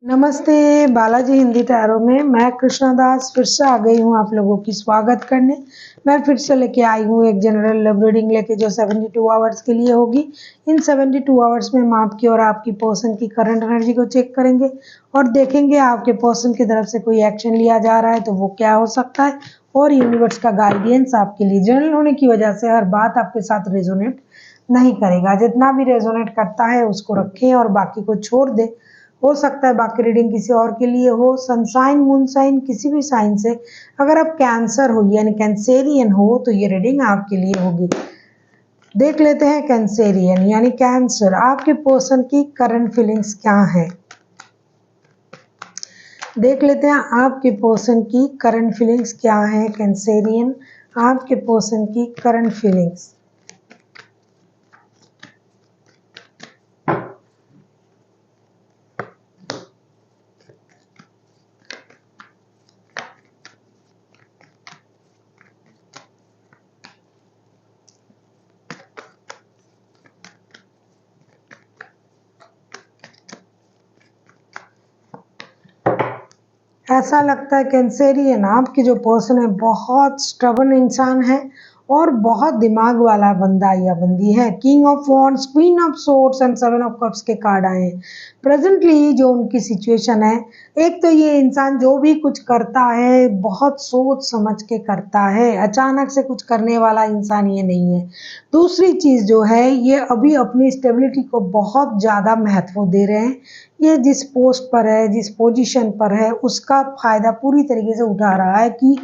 नमस्ते, बालाजी हिंदी टैरो में मैं कृष्णा दास फिर से आ गई हूँ आप लोगों की स्वागत करने। मैं फिर से लेके आई हूँ एक जनरल लव रीडिंग लेके जो 72 आवर्स के लिए होगी। इन 72 आवर्स में हम आपकी और आपकी पर्सन की करंट एनर्जी को चेक करेंगे और देखेंगे आपके पर्सन की तरफ से कोई एक्शन लिया जा रहा है तो वो क्या हो सकता है और यूनिवर्स का गाइडेंस आपके लिए जनरल होने की वजह से हर बात आपके साथ रेजोनेट नहीं करेगा। जितना भी रेजोनेट करता है उसको रखें और बाकी को छोड़ दें। हो सकता है बाकी रीडिंग किसी और के लिए हो, सनसाइन मून साइन किसी भी साइन से। अगर आप कैंसर हो यानी कैंसेरियन हो तो ये रीडिंग आपके लिए होगी। देख लेते हैं कैंसेरियन यानी कैंसर, आपके पर्सन की करंट फीलिंग्स क्या है। देख लेते हैं आपके पर्सन की करंट फीलिंग्स क्या है। कैंसेरियन, आपके पर्सन की करंट फीलिंग्स। ऐसा लगता है कैंसेरियन आपकी जो पर्सन है बहुत स्टबर्न इंसान है और बहुत दिमाग वाला बंदा या बंदी है। King of wands, queen of swords and seven of cups के कार्ड आए हैं। प्रेजेंटली जो उनकी सिचुएशन है, एक तो ये इंसान जो भी कुछ करता है बहुत सोच समझ के करता है, अचानक से कुछ करने वाला इंसान ये नहीं है। दूसरी चीज़ जो है, ये अभी अपनी स्टेबिलिटी को बहुत ज़्यादा महत्व दे रहे हैं। ये जिस पोस्ट पर है, जिस पोजीशन पर है, उसका फ़ायदा पूरी तरीके से उठा रहा है कि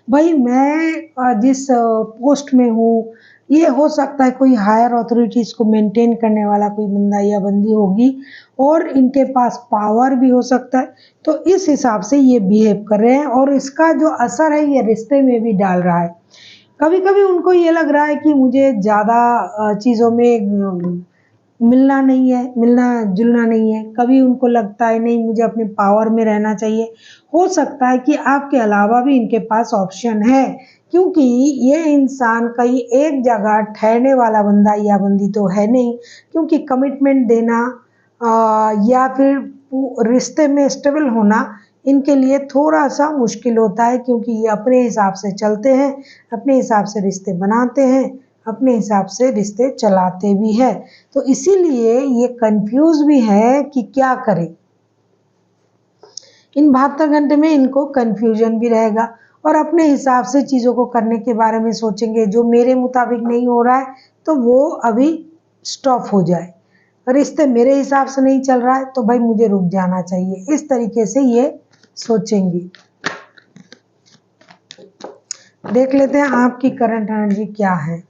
भाई मैं जिस पोस्ट में हूँ, ये हो सकता है कोई हायर अथॉरिटीज़ को मेंटेन करने वाला कोई बंदा या बंदी होगी और इनके पास पावर भी हो सकता है। तो इस हिसाब से ये बिहेव कर रहे हैं और इसका जो असर है ये रिश्ते में भी डाल रहा है। कभी-कभी उनको ये लग रहा है कि मुझे ज़्यादा चीज़ों में मिलना नहीं है, मिलना-जुलना नहीं है। कभी उनको लगता है नहीं मुझे अपने पावर में रहना चाहिए। हो सकता है कि आपके अलावा भी इनके पास ऑप्शन है, क्योंकि ये इंसान कहीं एक जगह ठहरने वाला बंदा या बंदी तो है नहीं, क्योंकि कमिटमेंट देना या फिर रिश्ते में स्टेबल होना इनके लिए थोड़ा-सा मुश्किल होता है, क्योंकि ये अपने हिसाब से चलते हैं, अपने हिसाब से रिश्ते बनाते हैं, अपने हिसाब से रिश्ते चलाते भी हैं। तो इसीलिए ये कंफ्यूज भी है कि क्या करें। इन 72 घंटे में इनको कंफ्यूजन भी रहेगा और अपने हिसाब से चीज़ों को करने के बारे में सोचेंगे। जो मेरे मुताबिक नहीं हो रहा है तो वो अभी स्टॉप हो जाए, रिश्ते मेरे हिसाब से नहीं चल रहा है तो भाई मुझे रुक जाना चाहिए। इस तरीके से ये सोचेंगी। देख लेते हैं आपकी करंट एनर्जी क्या है।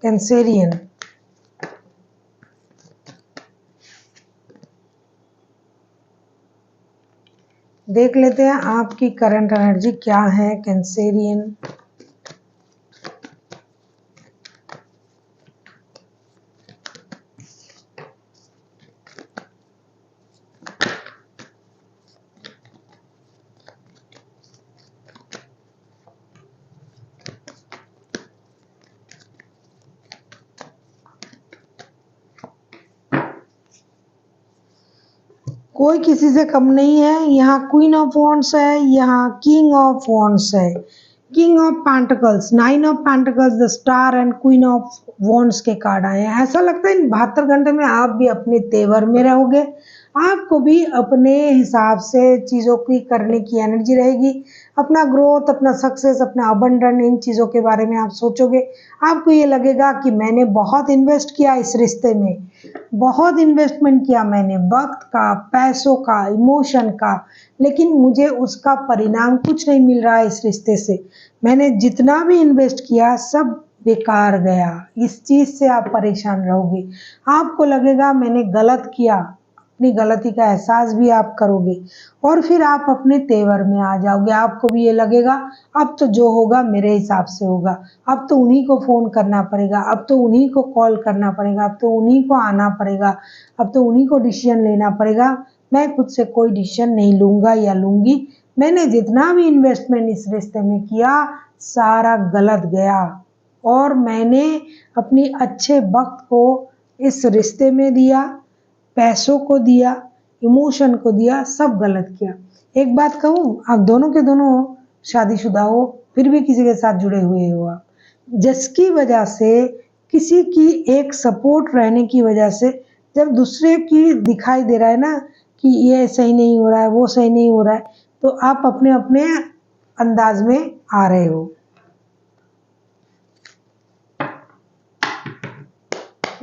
कैंसेरियन, देख लेते हैं आपकी करंट एनर्जी क्या है। कैंसेरियन, कोई किसी से कम नहीं है। यहाँ क्वीन ऑफ वॉन्ड्स है, यहाँ किंग ऑफ वॉन्ड्स है, king of pentacles, nine of pentacles, the star and queen of wands के कार्ड आए हैं। ऐसा लगता है इन 72 घंटे में आप भी अपने तेवर में रहोगे। आपको भी अपने हिसाब से चीज़ों की करने की एनर्जी रहेगी। अपना ग्रोथ, अपना सक्सेस, अपना अबंडन, इन चीज़ों के बारे में आप सोचोगे। आपको ये लगेगा कि मैंने बहुत इन्वेस्ट किया इस रिश्ते में, बहुत इन्वेस्टमेंट किया मैंने, वक्त का, पैसों का, इमोशन का, लेकिन मुझे उसका परिणाम कुछ नहीं मिल रहा है इस रिश्ते से। मैंने जितना भी इन्वेस्ट किया सब बेकार गया। इस चीज़ से आप परेशान रहोगे। आपको लगेगा मैंने गलत किया, अपनी गलती का एहसास भी आप करोगे और फिर आप अपने तेवर में आ जाओगे। आपको भी ये लगेगा अब तो जो होगा मेरे हिसाब से होगा, अब तो उन्हीं को फ़ोन करना पड़ेगा, अब तो उन्हीं को कॉल करना पड़ेगा, अब तो उन्हीं को आना पड़ेगा, अब तो उन्हीं को डिसीजन लेना पड़ेगा। मैं खुद से कोई डिसीजन नहीं लूँगा या लूँगी। मैंने जितना भी इन्वेस्टमेंट इस रिश्ते में किया सारा गलत गया और मैंने अपनी अच्छे वक्त को इस रिश्ते में दिया, पैसों को दिया, इमोशन को दिया, सब गलत किया। एक बात कहूँ, आप दोनों के दोनों शादीशुदा हो, फिर भी किसी के साथ जुड़े हुए हो आप, जिसकी वजह से किसी की एक सपोर्ट रहने की वजह से जब दूसरे की दिखाई दे रहा है ना कि ये सही नहीं हो रहा है, वो सही नहीं हो रहा है, तो आप अपने अपने अंदाज में आ रहे हो।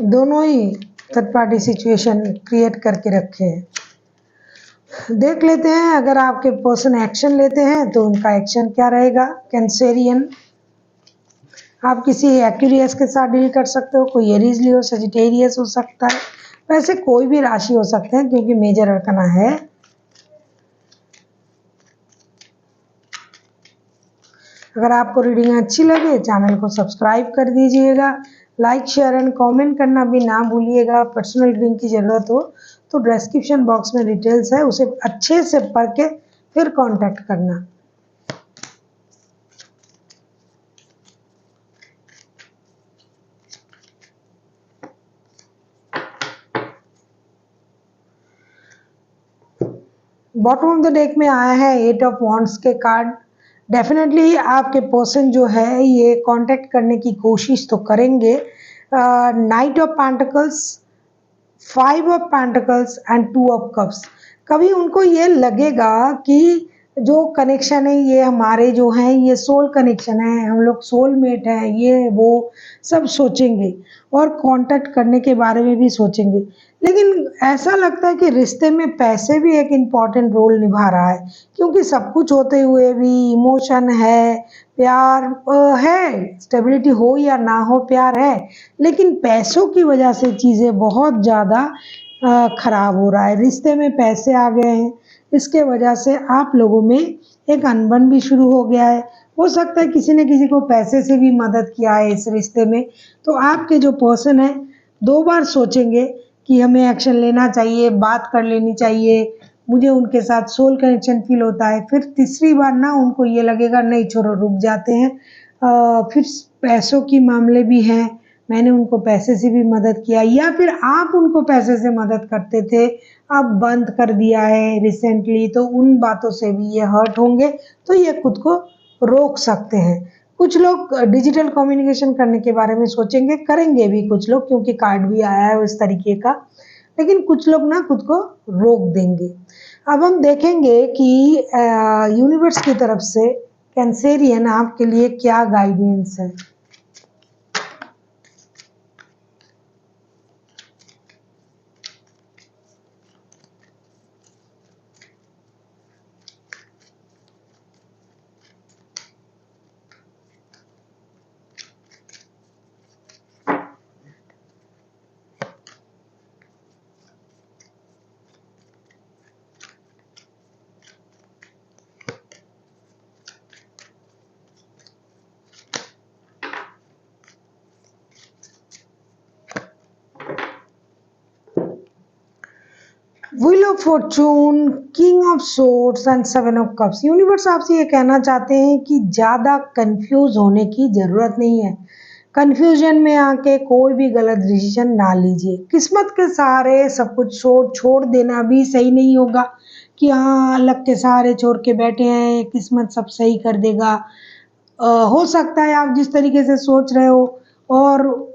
दोनों ही थर्ड पार्टी सिचुएशन क्रिएट करके रखे हैं। देख लेते हैं अगर आपके पर्सन एक्शन लेते हैं तो उनका एक्शन क्या रहेगा। कैंसेरियन, आप किसी एक्वेरियस के साथ डील कर सकते हो, कोई एरीज लियो, सजिटेरियस हो सकता है, वैसे कोई भी राशि हो सकते हैं क्योंकि मेजर अरकना है। अगर आपको रीडिंग अच्छी लगे चैनल को सब्सक्राइब कर दीजिएगा, लाइक शेयर एंड कमेंट करना भी ना भूलिएगा। पर्सनल रीडिंग की ज़रूरत हो तो डिस्क्रिप्शन बॉक्स में डिटेल्स है, उसे अच्छे से पढ़ के फिर कांटेक्ट करना। बॉटम ऑफ द डेक में आया है 8 ऑफ वॉन्ड्स के कार्ड। डेफिनेटली आपके पर्सन जो है ये कांटेक्ट करने की कोशिश तो करेंगे। Night of pentacles, 5 of pentacles and 2 of cups. कभी उनको ये लगेगा कि जो कनेक्शन है ये हमारे जो हैं ये सोल कनेक्शन है, हम लोग सोलमेट हैं, ये वो सब सोचेंगे और कांटेक्ट करने के बारे में भी सोचेंगे। लेकिन ऐसा लगता है कि रिश्ते में पैसे भी एक इम्पॉर्टेंट रोल निभा रहा है, क्योंकि सब कुछ होते हुए भी इमोशन है, प्यार है, स्टेबिलिटी हो या ना हो प्यार है, लेकिन पैसों की वजह से चीज़ें बहुत ज़्यादा खराब हो रहा है। रिश्ते में पैसे आ गए हैं, इसके वजह से आप लोगों में एक अनबन भी शुरू हो गया है। हो सकता है किसी ने किसी को पैसे से भी मदद किया है इस रिश्ते में। तो आपके जो पर्सन है 2 बार सोचेंगे कि हमें एक्शन लेना चाहिए, बात कर लेनी चाहिए, मुझे उनके साथ सोल कनेक्शन फील होता है। फिर तीसरी बार ना उनको ये लगेगा नहीं छोड़ो, रुक जाते हैं। फिर पैसों की मामले भी हैं, मैंने उनको पैसे से भी मदद किया, या फिर आप उनको पैसे से मदद करते थे, अब बंद कर दिया है रिसेंटली, तो उन बातों से भी ये हर्ट होंगे, तो ये खुद को रोक सकते हैं। कुछ लोग डिजिटल कम्युनिकेशन करने के बारे में सोचेंगे, करेंगे भी कुछ लोग, क्योंकि कार्ड भी आया है उस तरीके का, लेकिन कुछ लोग ना खुद को रोक देंगे। अब हम देखेंगे कि यूनिवर्स की तरफ से कैंसेरियन आपके लिए क्या गाइडेंस है। Wheel of Fortune, king of swords and 7 of cups. Universe आपसे ये कहना चाहते हैं कि ज़्यादा कंफ्यूज होने की ज़रूरत नहीं है। कंफ्यूजन में आके कोई भी गलत डिसीजन ना लीजिए। किस्मत के सहारे सब कुछ छोड़ देना भी सही नहीं होगा कि हाँ लक के सहारे छोड़ के बैठे हैं, किस्मत सब सही कर देगा। हो सकता है आप जिस तरीके से सोच रहे हो और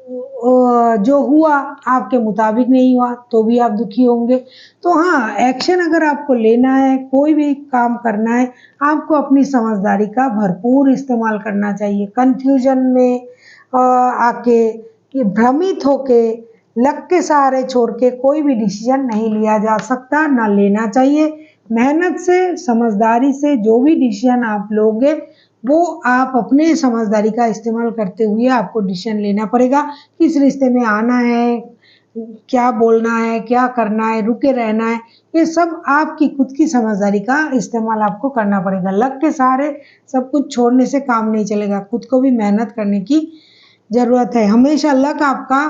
जो हुआ आपके मुताबिक नहीं हुआ तो भी आप दुखी होंगे। तो हाँ, एक्शन अगर आपको लेना है, कोई भी काम करना है, आपको अपनी समझदारी का भरपूर इस्तेमाल करना चाहिए। कन्फ्यूजन में आके कि भ्रमित होके लक के सहारे छोड़ के कोई भी डिसीजन नहीं लिया जा सकता, ना लेना चाहिए। मेहनत से, समझदारी से जो भी डिसीजन आप लोगे वो आप अपने समझदारी का इस्तेमाल करते हुए आपको डिसीजन लेना पड़ेगा। किस रिश्ते में आना है, क्या बोलना है, क्या करना है, रुके रहना है, ये सब आपकी खुद की समझदारी का इस्तेमाल आपको करना पड़ेगा। लक के सहारे सब कुछ छोड़ने से काम नहीं चलेगा, खुद को भी मेहनत करने की ज़रूरत है। हमेशा लक आपका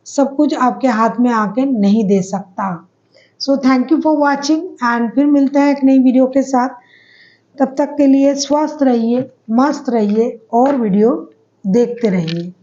सब कुछ आपके हाथ में आके नहीं दे सकता। So thank you for watching and फिर मिलते हैं एक नई वीडियो के साथ। तब तक के लिए स्वस्थ रहिए, मस्त रहिए और वीडियो देखते रहिए।